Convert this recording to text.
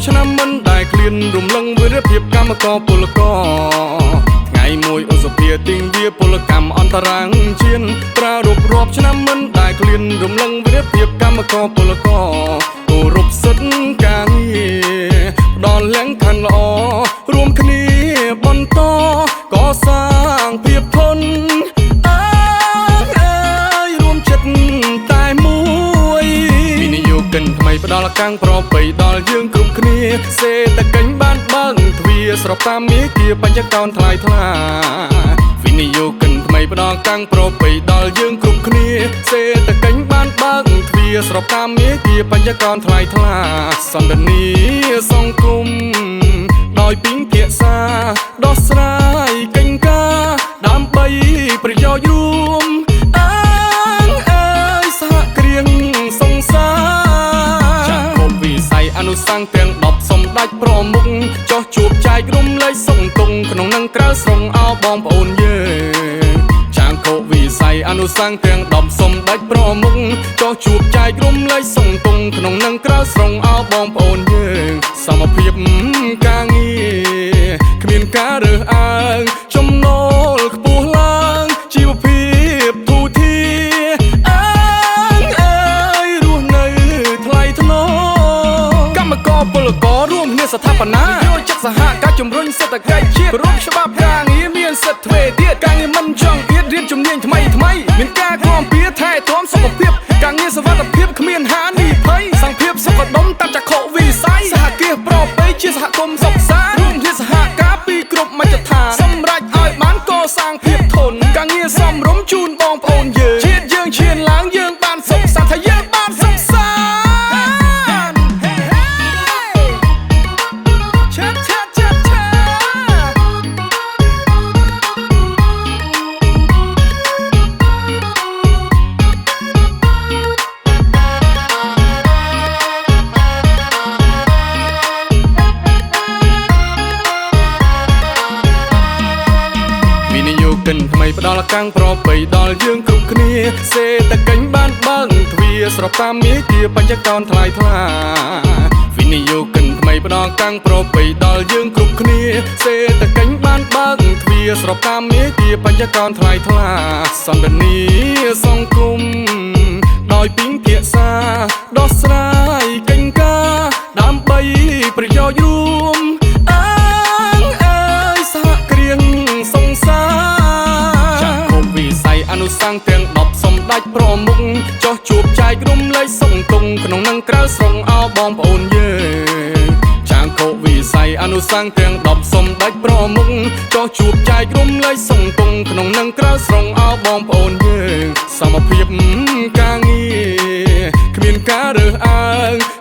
ឆ្នាំមិនដែលឃ្លានរំលឹងវិរភាពកម្មករពលករថ្ងៃមួយឧសភាទិញវាពលកម្មអន្តរាំងជាតិប្រារព្ធរាប់ឆ្នាំមិនដែលឃ្លានរំលឹងវិរភាពកម្មករពលករគោរពសិទ្ធិការងារផ្ដល់លក្ខខណ្ឌល្អរួមគ្នាបន្តកសាងភាពធន់រួមចិត្តតែមួយវិនិយោគិនថ្មីផ្ដល់កាំងប្របីដល់យើងគ្រប់គ្នាសេដ្ឋកិច្ចបានបើកទ្វារស្របតាមមាគ៌ាបញ្ញកោណថ្លៃថ្លាវិនិយោគិនថ្មីផ្ដល់កាំងប្របីដល់យើងគ្រប់គ្នាសេដ្ឋកិច្ចបានបើកទ្វារស្របតាមមាគ៌ាបញ្ញកោណថ្លៃថ្លាសន្តានាសង្គមដោយពីងភាសាដោះស្រាយកេញកាដើម្បីប្រយោជន៍រួមសហគ្រាសសង្សារចាក់គោលវិស័យអនុសង្ឃទាំង10សម្ដេចប្រមុខចោះជួបចែករំលែកសង្គមក្នុងនឹងក្រៅស្រុងអោបងប្អូនយើងចាងគោលវិស័យអនុសង្ឃទាំង10សម្ដេចប្រមុខចោះជួបចែករំលែកសង្គមក្នុងនឹងក្រៅស្រុងអោបងប្អូនយើងសមភាពការងារគ្មានការរើសអើងចំណូលខ្ពស់ឡើងជីវភាពទូធារស់នៅថ្លៃថ្នូរកម្មករពលកររួមគ្នាស្ថាបនាយោជិតសហការជំរុញសេដ្ឋកិច្ចជាតិរួមច្បាប់ការងារមានសិទ្ធិទ្វេទៀតការងារមិនចង់ទៀតរៀនជំនាញថ្មីមានការគាំពៀថែទាំសុខភាពការងារសុវត្ថិភាពគ្មានហានិភ័យសង្ភាពសុខដុមតាមចក្ខុវិស័យសហគ្រាសប្រពៃជាសហគមន៍សុខសាន្តរួមគ្នាសហការពីគ្រប់មជ្ឈដ្ឋានសម្រាប់ឲ្យបានកសាងភាពធន់ការងារសមរម្យជូនបងប្អូនយើងជាតិយើងឈានឡើងយើងបានសុខសាន្តថាយើងបានសុខសាន្តគិនថ្មីផ្ដល់កាំងប្របីដល់យើងគ្រប់គ្នាសេដ្ឋកិច្ចបានបើកទ្វារស្របតាមមាគ៌ាបញ្ញកោណថ្លៃថ្លាវិនិយោគិនថ្មីផ្ដល់កាំងប្របីដល់យើងគ្រប់គ្នាសេដ្ឋកិច្ចបានបើកទ្វារស្របតាមមាគ៌ាបញ្ញកោណថ្លៃថ្លាសន្តានាសង្គមដោយពីងភាសាដោះស្រាយកេញកាដើម្បីប្រយោជន៍រួមសហគ្រាសសង្សារអនុសង្ឃទាំង10សម្ដេចប្រមុខចោះជួបចែករំលែកសង្គមក្នុងនឹងក្រៅស្រុងអោបងប្អូនយើងចាងគោលវិស័យអនុសង្ឃទាំង10សម្ដេចប្រមុខចោះជួបចែករំលែកសង្គមក្នុងនឹងក្រៅស្រុងអោបងប្អូនយើងសមភាពការងារគ្មានការរើសអើង